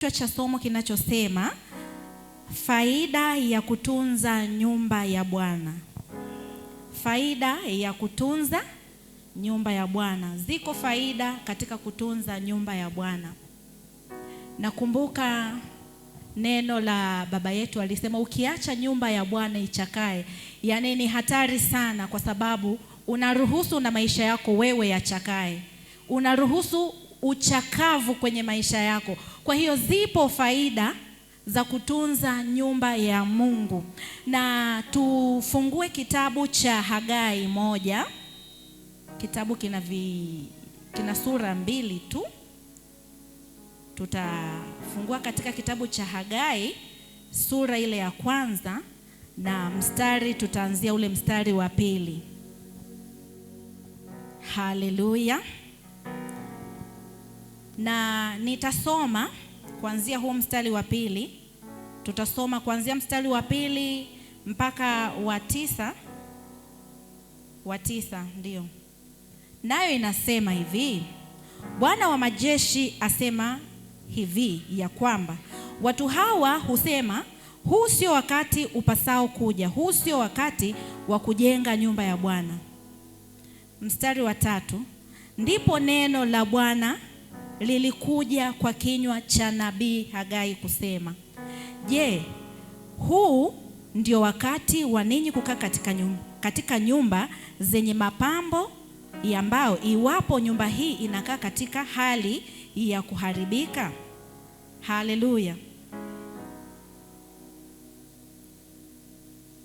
Kichwa cha somo kinachosema faida ya kutunza nyumba ya Bwana. Faida ya kutunza nyumba ya Bwana. Ziko faida katika kutunza nyumba ya Bwana. Nakumbuka neno la baba yetu alisema ukiacha nyumba ya Bwana ichakae, yani ni hatari sana, kwa sababu unaruhusu na maisha yako wewe yachakae. Unaruhusu uchakavu kwenye maisha yako. Kwa hiyo zipo faida za kutunza nyumba ya Mungu. Na tufungue kitabu cha Hagai 1. Kitabu kina sura 2 tu. Tutafungua katika kitabu cha Hagai sura ile ya 1 na tutaanzia ule mstari wa 2. Haleluya. Na nitasoma kuanzia huu mstari wa 2. Tutasoma kuanzia mstari wa 2 mpaka wa 9. Wa 9 ndio. Nayo inasema hivi: Bwana wa majeshi asema hivi ya kwamba watu hawa husema, huu sio wakati upasao kuja, huu sio wakati wa kujenga nyumba ya Bwana. Mstari wa 3, ndipo neno la Bwana lilikuja kwa kinywa cha nabii Hagai kusema, je, huu ndio wakati wa ninyi kukaa katika nyumba zenye mapambo ya mbao, iwapo nyumba hii inakaa katika hali ya kuharibika? Haleluya.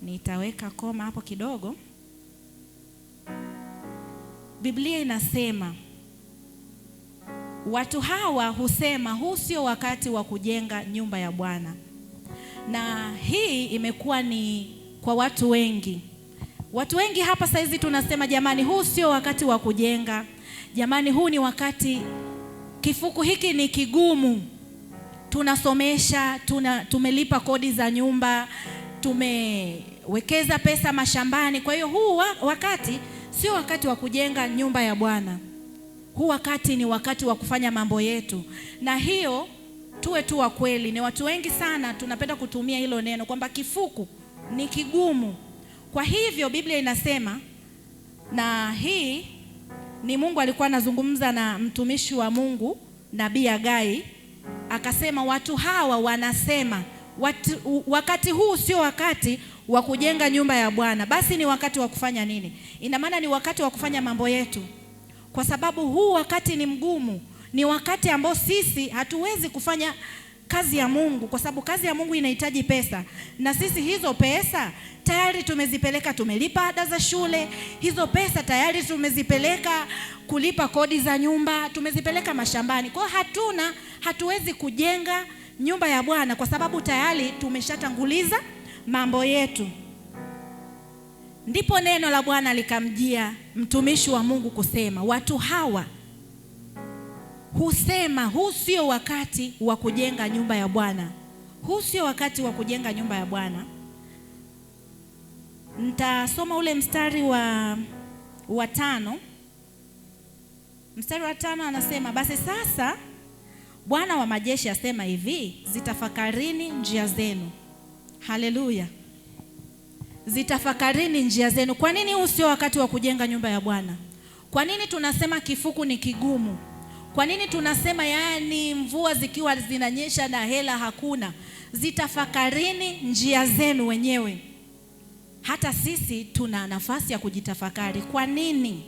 Nitaweka koma hapo kidogo. Biblia inasema watu hawa husema huu sio wakati wa kujenga nyumba ya Bwana. Na hii imekuwa ni kwa watu wengi. Watu wengi hapa saizi tunasema, jamani, huu sio wakati wa kujenga. Jamani, huu ni wakati, kifuku hiki ni kigumu. Tunasomesha, tumelipa kodi za nyumba, tumewekeza pesa mashambani. Kwa hiyo huu wakati sio wakati wa kujenga nyumba ya Bwana. Huu wakati ni wakati wa kufanya mambo yetu. Na hiyo tuwe tu wa kweli. Ni watu wengi sana tunapenda kutumia hilo neno kwamba kifuku ni kigumu. Kwa hivyo Biblia inasema, na hii ni Mungu alikuwa anazungumza na mtumishi wa Mungu nabii Hagai, akasema watu hawa wanasema wakati huu sio wakati wa kujenga nyumba ya Bwana. Basi ni wakati wa kufanya nini? Ina maana ni wakati wa kufanya mambo yetu. Kwa sababu huu wakati ni mgumu, ni wakati ambao sisi hatuwezi kufanya kazi ya Mungu, kwa sababu kazi ya Mungu inahitaji pesa. Na sisi hizo pesa tayari tumezipeleka, tumelipa ada za shule, hizo pesa tayari tumezipeleka kulipa kodi za nyumba, tumezipeleka mashambani. Kwa hatuwezi kujenga nyumba ya Bwana kwa sababu tayari tumeshatanguliza mambo yetu. Ndipo neno la Bwana likamjia mtumishi wa Mungu kusema, watu hawa husema huu sio wakati wa kujenga nyumba ya Bwana. Huu sio wakati wa kujenga nyumba ya Bwana. Nitasoma ule mstari wa 5. Mstari wa 5 anasema, basi sasa Bwana wa majeshi asema hivi, zitafakarini njia zenu. Haleluya. Zitafakarini njia zenu. Kwa nini huu sio wakati wa kujenga nyumba ya Bwana? Kwa nini tunasema kifuku ni kigumu? Kwa nini tunasema yani mvua zikiwa zinanyesha na hela hakuna? Zitafakarini njia zenu wenyewe. Hata sisi tuna nafasi ya kujitafakari. Kwa nini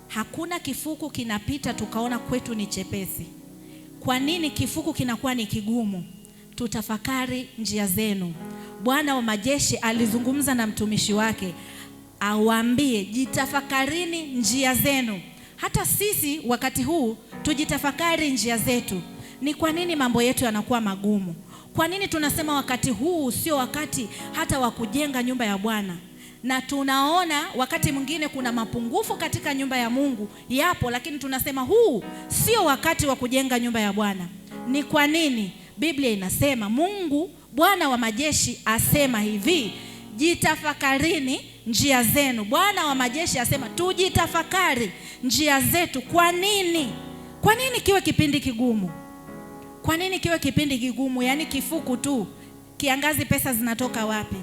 hakuna kifuku kinapita tukaona kwetu ni chepesi? Kwa nini kifuku kinakuwa ni kigumu? Tutafakari njia zenu. Bwana wa majeshi alizungumza na mtumishi wake awaambie, jitafakarini njia zenu. Hata sisi wakati huu tujitafakari njia zetu. Ni kwa nini mambo yetu yanakuwa magumu? Kwa nini tunasema wakati huu sio wakati hata wa kujenga nyumba ya Bwana? Na tunaona wakati mwingine kuna mapungufu katika nyumba ya Mungu yapo, lakini tunasema huu sio wakati wa kujenga nyumba ya Bwana. Ni kwa nini? Biblia inasema, Mungu Bwana wa majeshi asema hivi, jitafakarini njia zenu. Bwana wa majeshi asema tujitafakari njia zetu. Kwa nini? Kwa nini kiwe kipindi kigumu? Kwa nini kiwe kipindi kigumu? Yaani kifuku tu. Kiangazi pesa zinatoka wapi?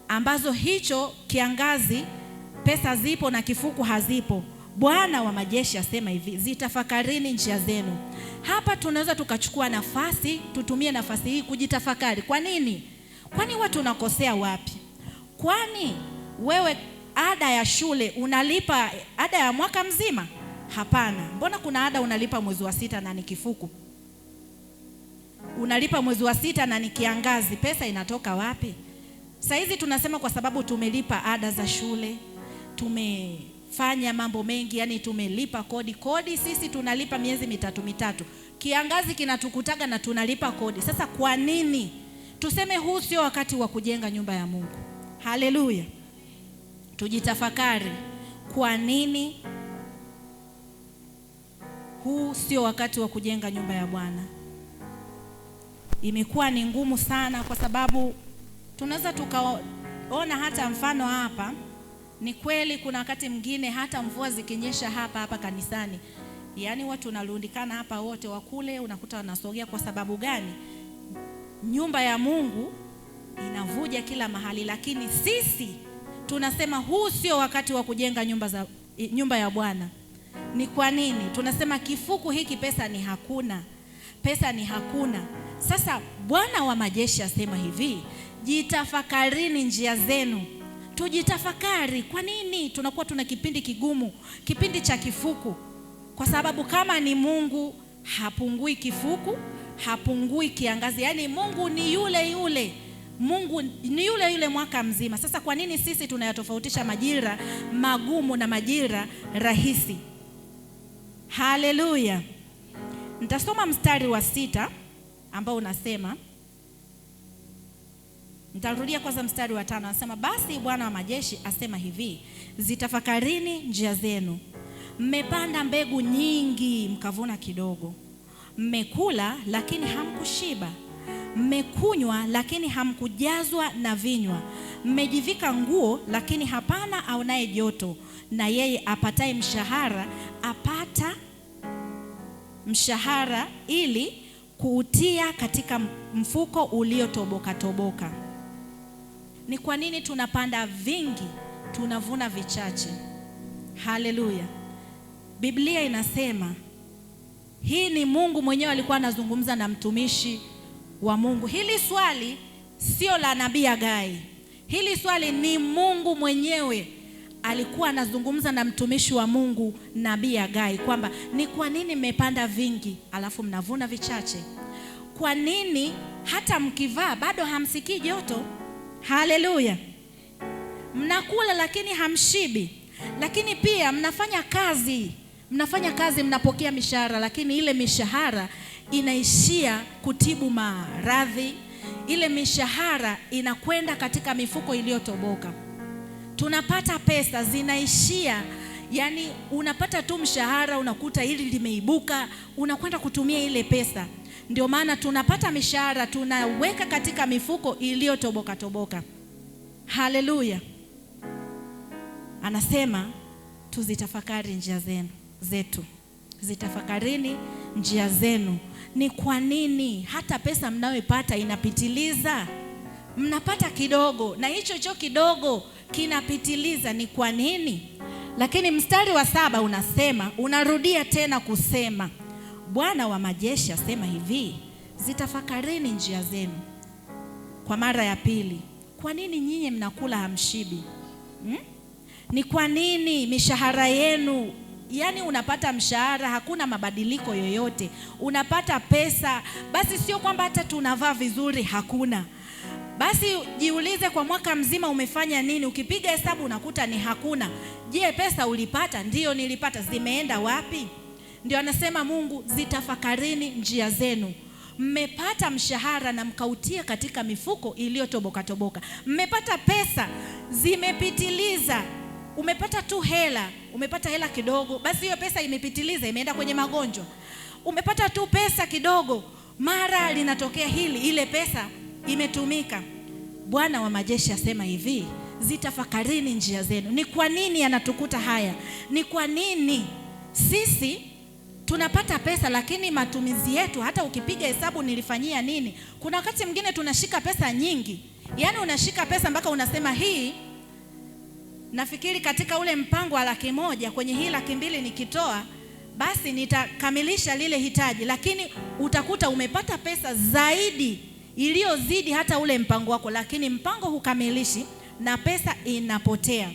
Ambazo hicho kiangazi pesa zipo na kifuku hazipo. Bwana wa majeshi asema hivi, zitafakarini njia zenu. Hapa tunaweza tukachukua nafasi, tutumie nafasi hii kujitafakari. Kwa nini? Kwani watu tunakosea wapi? Kwani wewe ada ya shule unalipa ada ya mwaka mzima? Hapana. Mbona kuna ada unalipa mwezi wa 6 na ni kifuku? Unalipa mwezi wa 6 na ni kiangazi, pesa inatoka wapi? Saizi tunasema kwa sababu tumelipa ada za shule, tumefanya mambo mengi, yani tumelipa kodi sisi tunalipa miezi mitatu. Kiangazi kinatukutaga na tunalipa kodi. Sasa kwa nini tuseme huu sio wakati wa kujenga nyumba ya Mungu? Haleluya. Tujitafakari, kwa nini huu sio wakati wa kujenga nyumba ya Bwana? Imekuwa ni ngumu sana, kwa sababu tunaweza tukaona hata mfano hapa. Ni kweli kuna wakati mwingine hata mvua zikinyesha hapa kanisani, yaani watu tunarundikana hapa wote, wakule unakuta wanasogea. Kwa sababu gani? Nyumba ya Mungu inavuja kila mahali, lakini sisi tunasema huu sio wakati wa kujenga nyumba ya Bwana. Ni kwa nini? Tunasema kifuku hiki pesa ni hakuna. Sasa Bwana wa majeshi asema hivi, jitafakarini njia zenu. Tujitafakari. Kwa nini tunakuwa tuna kipindi kigumu, kipindi cha kifuku? Kwa sababu kama ni Mungu hapungui kifuku, hapungui kiangazi. Yaani Mungu ni yule yule. Mungu ni yule yule mwaka mzima. Sasa kwa nini sisi tunayatofautisha majira magumu na majira rahisi? Haleluya. Nitasoma mstari wa 6 ambao unasema, nitarudia kwanza mstari wa 5. Anasema, basi Bwana wa majeshi asema hivi, zitafakarini njia zenu. Mmepanda mbegu nyingi mkavuna kidogo. Mmekula lakini hamkushiba. Mmekunywa lakini hamkujazwa na vinywa. Mmejivika nguo lakini hapana aonaye joto. Na yeye apataye mshahara apata mshahara ili kuutia katika mfuko uliotoboka. Ni kwa nini tunapanda vingi tunavuna vichache? Haleluya. Biblia inasema, hii ni Mungu mwenyewe alikuwa anazungumza na mtumishi wa Mungu. Hili swali sio la nabii Hagai. Hili swali ni Mungu mwenyewe alikuwa anazungumza na mtumishi wa Mungu nabii Hagai, kwamba ni kwa nini mmepanda vingi alafu mnavuna vichache? Kwa nini hata mkivaa bado hamsikii joto? Haleluya. Mnakula lakini hamshibi. Lakini pia mnafanya kazi mnapokea mishahara, lakini ile mishahara inaishia kutibu maradhi. Ile mishahara inakwenda katika mifuko iliyotoboka. Tunapata pesa zinaishia, yani unapata tu mshahara, unakuta hili limeibuka, unakwenda kutumia ile pesa. Ndio maana tunapata mishahara tunaweka katika mifuko iliyotoboka. Haleluya. Anasema tuzitafakari njia zetu. Zitafakarini njia zenu. Ni kwa nini hata pesa mnayoipata inapitiliza? Mnapata kidogo na hicho kidogo kinapitiliza. Ni kwa nini? Lakini mstari wa 7 unasema, unarudia tena kusema, Bwana wa majeshi asema hivi, zitafakarini njia zenu. Kwa mara ya pili, kwa nini nyinyi mnakula hamshibi? Ni kwa nini mishahara yenu, yani unapata mshahara hakuna mabadiliko yoyote, unapata pesa, basi sio kwamba hata tunavaa vizuri, hakuna. Basi jiulize kwa mwaka mzima umefanya nini? Ukipiga hesabu unakuta ni hakuna. Je, pesa ulipata? Ndio nilipata. Zimeenda wapi? Ndio anasema Mungu, zitafakarini njia zenu. Mmepata mshahara na mkautia katika mifuko iliyotoboka. Mmepata pesa zimepitiliza. Umepata tu hela, umepata hela kidogo, basi hiyo pesa imepitiliza, imeenda kwenye magonjwa. Umepata tu pesa kidogo, mara linatokea hili, ile pesa imetumika. Bwana wa majeshi asema hivi, zitafakarini njia zenu. Ni kwa nini yanatukuta haya? Ni kwa nini sisi tunapata pesa lakini matumizi yetu, hata ukipiga hesabu nilifanyia nini. Kuna wakati mwingine tunashika pesa nyingi, yaani unashika pesa mpaka unasema hii, nafikiri katika ule mpango wa 100,000 kwenye hii 200,000 nikitoa basi nitakamilisha lile hitaji, lakini utakuta umepata pesa zaidi iliyozidi hata ule mpango wako, lakini mpango hukamilishi na pesa inapotea.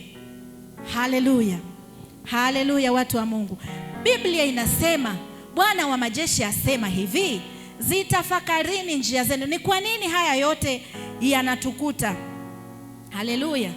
Haleluya, haleluya, watu wa Mungu. Biblia inasema, Bwana wa majeshi asema hivi, zitafakarini njia zenu. Ni kwa nini haya yote yanatukuta? Haleluya.